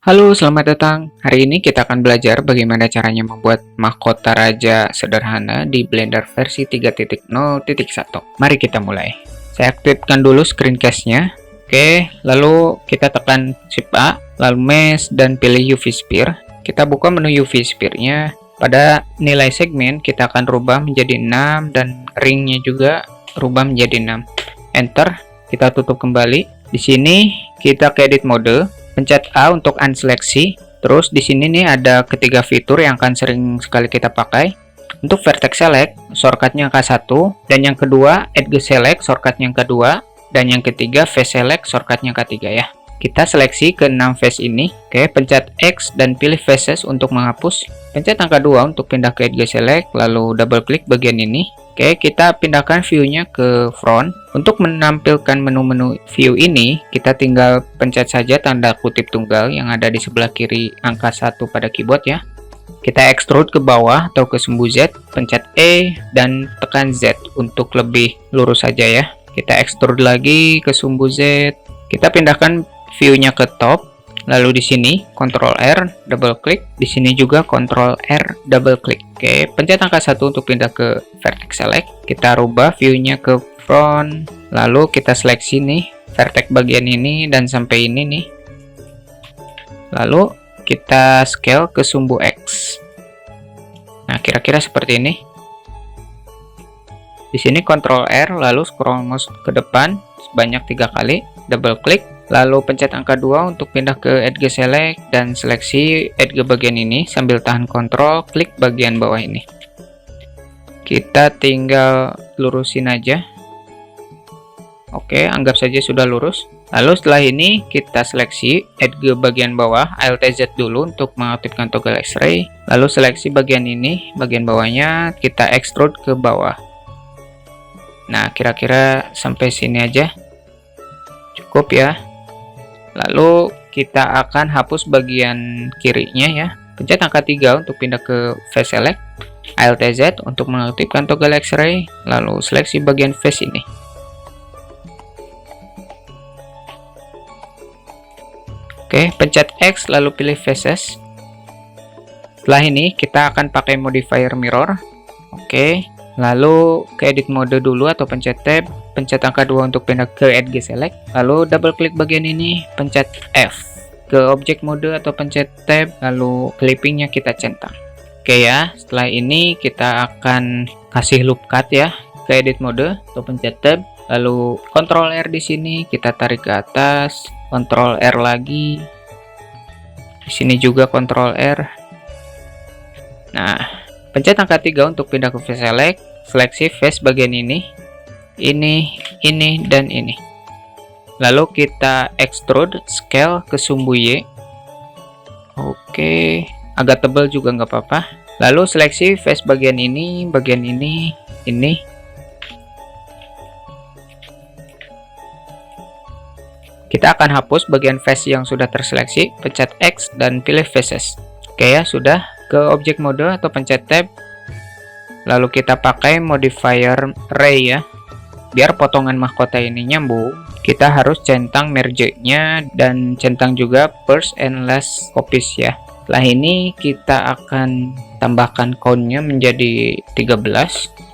Halo, selamat datang. Hari ini kita akan belajar bagaimana caranya membuat mahkota raja sederhana di Blender versi 3.0.1. Mari kita mulai. Saya aktifkan dulu screencast-nya. Oke, lalu kita tekan Shift A, lalu Mesh, dan pilih UV Sphere. Kita buka menu UV Sphere-nya. Pada nilai segmen, kita akan rubah menjadi 6, dan ringnya juga rubah menjadi 6. Enter, kita tutup kembali. Di sini kita ke edit mode. Pencet A untuk unseleksi. Terus di sini nih ada ketiga fitur yang akan sering sekali kita pakai. Untuk vertex select, shortcutnya K1, dan yang kedua edge select, shortcutnya yang kedua, dan yang ketiga face select, shortcutnya K3 ya. Kita seleksi ke 6 face ini. Oke, pencet X dan pilih faces untuk menghapus. Pencet angka 2 untuk pindah ke edge select, lalu double klik bagian ini. Oke, kita pindahkan view-nya ke front. Untuk menampilkan menu-menu view ini, kita tinggal pencet saja tanda kutip tunggal yang ada di sebelah kiri angka 1 pada keyboard ya. Kita extrude ke bawah atau ke sumbu Z, pencet E dan tekan Z untuk lebih lurus saja ya. Kita extrude lagi ke sumbu Z. Kita pindahkan view-nya ke top. Lalu di sini Ctrl R, double klik. Di sini juga Ctrl R, double klik. Oke, pencet angka 1 untuk pindah ke vertex select. Kita rubah view-nya ke front. Lalu kita seleksi nih vertex bagian ini dan sampai ini nih. Lalu kita scale ke sumbu X. Nah, kira-kira seperti ini. Di sini Ctrl R, lalu scroll mouse ke depan sebanyak 3 kali, double klik. Lalu pencet angka 2 untuk pindah ke edge select dan seleksi edge bagian ini sambil tahan kontrol, klik bagian bawah ini. Kita tinggal lurusin aja. Oke, anggap saja sudah lurus. Lalu setelah ini kita seleksi edge bagian bawah, Alt Z dulu untuk mengaktifkan toggle X-ray. Lalu seleksi bagian ini, bagian bawahnya kita extrude ke bawah. Nah, kira-kira sampai sini aja. Cukup ya. Lalu kita akan hapus bagian kirinya ya. Pencet angka 3 untuk pindah ke face select. Alt Z untuk mengaktifkan toggle X-ray. Lalu seleksi bagian face ini. Oke, pencet X lalu pilih faces. Setelah ini kita akan pakai modifier mirror. Oke, lalu ke edit mode dulu atau pencet tab. Pencet angka 2 untuk pindah ke edge select, lalu double klik bagian ini, pencet F. Ke object mode atau pencet tab, lalu clippingnya kita centang. Oke ya, setelah ini kita akan kasih loop cut ya, ke edit mode atau pencet tab, lalu Ctrl R di sini kita tarik ke atas, Ctrl R lagi. Di sini juga Ctrl R. Nah, pencet angka 3 untuk pindah ke face select, seleksi face bagian ini, dan ini. Lalu kita extrude scale ke sumbu Y. Oke, agak tebal juga nggak apa-apa. Lalu seleksi face bagian ini, ini. Kita akan hapus bagian face yang sudah terseleksi, pencet X dan pilih faces. Oke ya, sudah. Ke object mode atau pencet tab. Lalu kita pakai modifier ray ya. Biar potongan mahkota ini nyambung, kita harus centang merge-nya dan centang juga first and last copies ya. Setelah ini kita akan tambahkan count-nya menjadi 13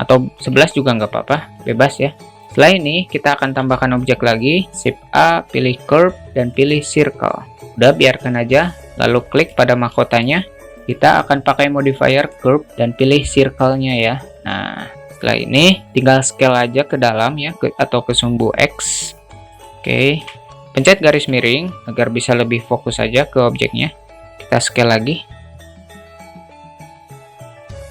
atau 11 juga nggak apa-apa, bebas ya. Setelah ini kita akan tambahkan objek lagi, Shift A, pilih curve dan pilih circle. Udah, biarkan aja, lalu klik pada mahkotanya. Kita akan pakai modifier curve dan pilih circle-nya ya. Nah, setelah ini tinggal scale aja ke dalam ya, atau ke sumbu X. Oke, pencet garis miring agar bisa lebih fokus saja ke objeknya. Kita scale lagi.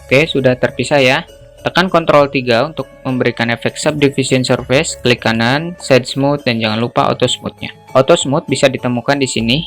Oke, sudah terpisah ya. Tekan Ctrl 3 untuk memberikan efek subdivision surface, klik kanan, shade smooth, dan jangan lupa auto smooth-nya. Auto smooth bisa ditemukan di sini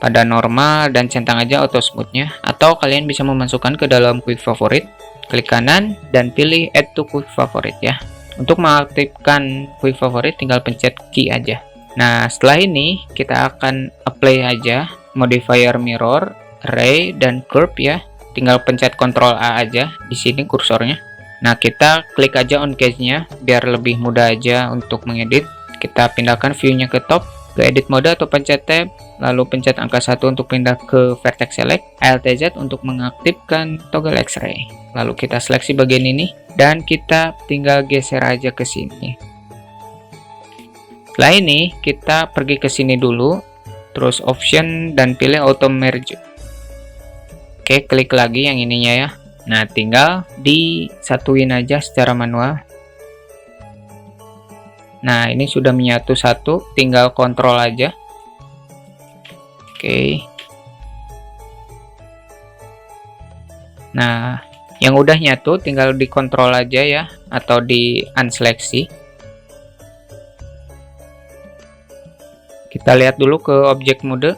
pada normal, dan centang aja auto smooth-nya, atau kalian bisa memasukkan ke dalam quick favorite. Klik kanan dan pilih add to quick favorite ya. Untuk mengaktifkan quick favorite tinggal pencet key aja. Nah, setelah ini kita akan apply aja modifier mirror, ray, dan curve ya. Tinggal pencet Ctrl A aja di sini kursornya. Nah, kita klik aja on case-nya biar lebih mudah aja untuk mengedit. Kita pindahkan view-nya ke top, ke edit mode atau pencet tab, lalu pencet angka 1 untuk pindah ke vertex select, Alt Z untuk mengaktifkan toggle X-ray. Lalu kita seleksi bagian ini dan kita tinggal geser aja ke sini. Setelah ini kita pergi ke sini dulu, terus option dan pilih auto merge. Oke, klik lagi yang ininya ya. Nah, tinggal disatuin aja secara manual. Nah, ini sudah menyatu satu, tinggal kontrol aja. Oke. Nah, yang udah nyatu tinggal dikontrol aja ya, atau di unseleksi. Kita lihat dulu ke objek mode.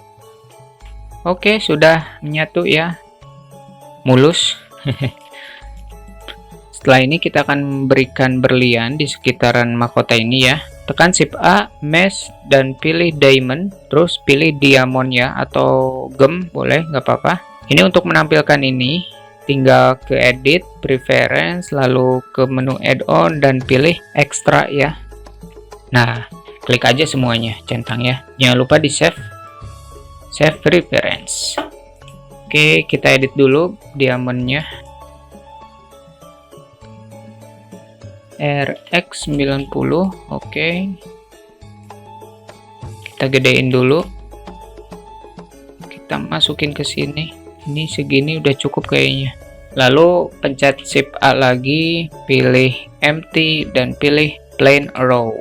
Oke, sudah menyatu ya. Mulus. Setelah ini kita akan berikan berlian di sekitaran mahkota ini ya. Tekan Shift A, Mesh, dan pilih Diamond. Terus pilih Diamond ya, atau Gem, boleh, nggak apa-apa. Ini untuk menampilkan ini, tinggal ke Edit, Preference, lalu ke menu Add-on, dan pilih Extra ya. Nah, klik aja semuanya, centang ya. Jangan lupa di Save. Save Preference. Oke, kita edit dulu Diamondnya. RX90, oke. Kita gedein dulu. Kita masukin ke sini. Ini segini udah cukup kayaknya. Lalu pencet Shift A lagi, pilih Empty dan pilih Plane Row.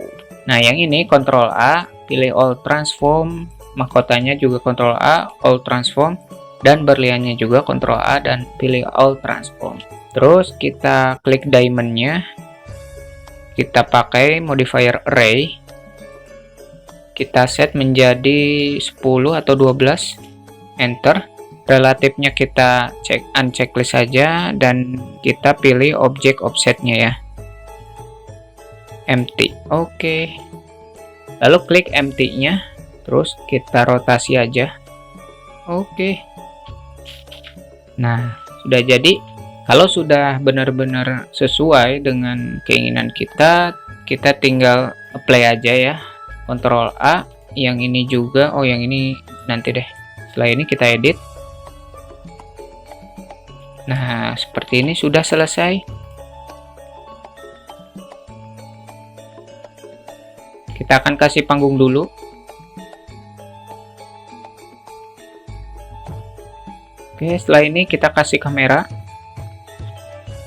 Nah, yang ini Ctrl A, pilih All Transform, mahkotanya juga Ctrl A, All Transform, dan berliannya juga Ctrl A dan pilih All Transform. Terus kita klik diamondnya. Kita pakai modifier array, kita set menjadi 10 atau 12, enter. Relatifnya kita unchecklist saja dan kita pilih objek offsetnya ya, empty. Oke. Lalu klik empty nya, terus kita rotasi aja. Oke. Nah, sudah jadi. Kalau sudah benar-benar sesuai dengan keinginan kita, kita tinggal apply aja ya. Ctrl A, yang ini juga, oh yang ini nanti deh. Setelah ini kita edit. Nah, seperti ini sudah selesai. Kita akan kasih panggung dulu. Oke, setelah ini kita kasih kamera.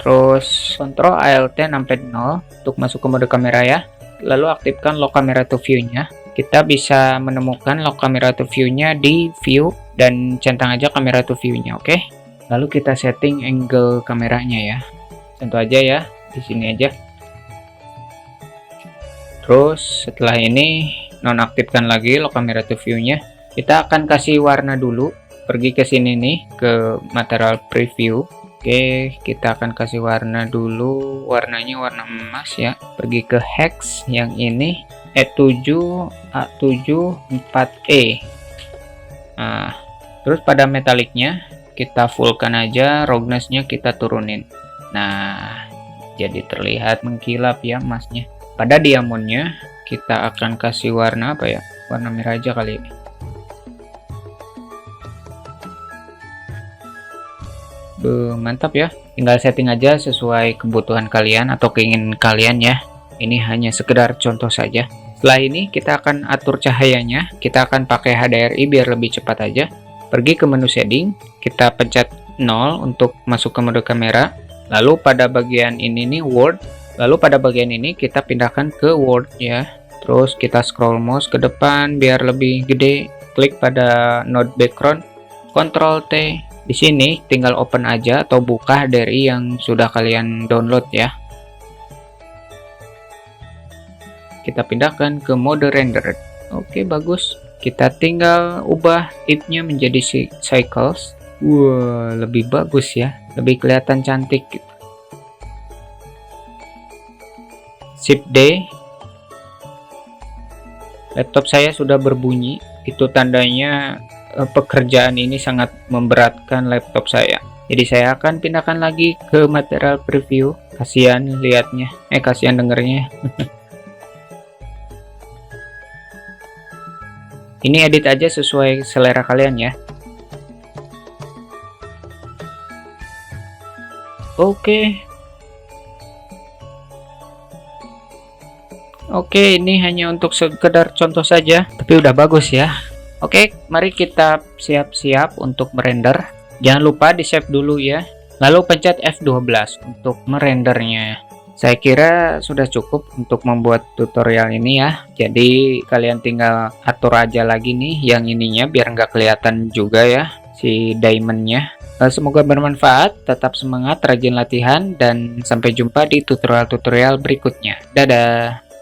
Terus Ctrl Alt sampai 0 untuk masuk ke mode kamera ya. Lalu aktifkan lock camera to view-nya. Kita bisa menemukan lock camera to view-nya di view dan centang aja kamera to view-nya, oke? Lalu kita setting angle kameranya ya. Tentu aja ya, di sini aja. Terus setelah ini nonaktifkan lagi lock camera to view-nya. Kita akan kasih warna dulu. Pergi ke sini nih ke material preview. Oke, kita akan kasih warna dulu, warnanya warna emas ya. Pergi ke hex yang ini, E7, A7, 4E. Nah, terus pada metaliknya kita fullkan aja, roughness-nya kita turunin. Nah, jadi terlihat mengkilap ya emasnya. Pada diamondnya kita akan kasih warna apa ya? Warna merah aja kali. Mantap ya, tinggal setting aja sesuai kebutuhan kalian atau keinginan kalian ya. Ini hanya sekedar contoh saja. Setelah ini kita akan atur cahayanya. Kita akan pakai HDRI biar lebih cepat aja. Pergi ke menu setting, kita pencet 0 untuk masuk ke mode kamera. Lalu pada bagian ini nih world, lalu pada bagian ini kita pindahkan ke world ya. Terus kita scroll mouse ke depan biar lebih gede. Klik pada node background, Ctrl T. Di sini tinggal open aja atau buka dari yang sudah kalian download ya. Kita pindahkan ke mode rendered. Oke, bagus. Kita tinggal ubah if-nya menjadi cycles. Wah, lebih bagus ya. Lebih kelihatan cantik. Shift D. Laptop saya sudah berbunyi. Itu tandanya pekerjaan ini sangat memberatkan laptop saya. Jadi saya akan pindahkan lagi ke material preview. Kasihan lihatnya, kasihan dengernya. Ini edit aja sesuai selera kalian ya. Oke, ini hanya untuk sekedar contoh saja, tapi udah bagus ya. Oke, mari kita siap-siap untuk merender. Jangan lupa di-save dulu ya. Lalu pencet F12 untuk merendernya. Saya kira sudah cukup untuk membuat tutorial ini ya. Jadi kalian tinggal atur aja lagi nih yang ininya biar nggak kelihatan juga ya si diamondnya. Semoga bermanfaat, tetap semangat, rajin latihan, dan sampai jumpa di tutorial-tutorial berikutnya. Dadah!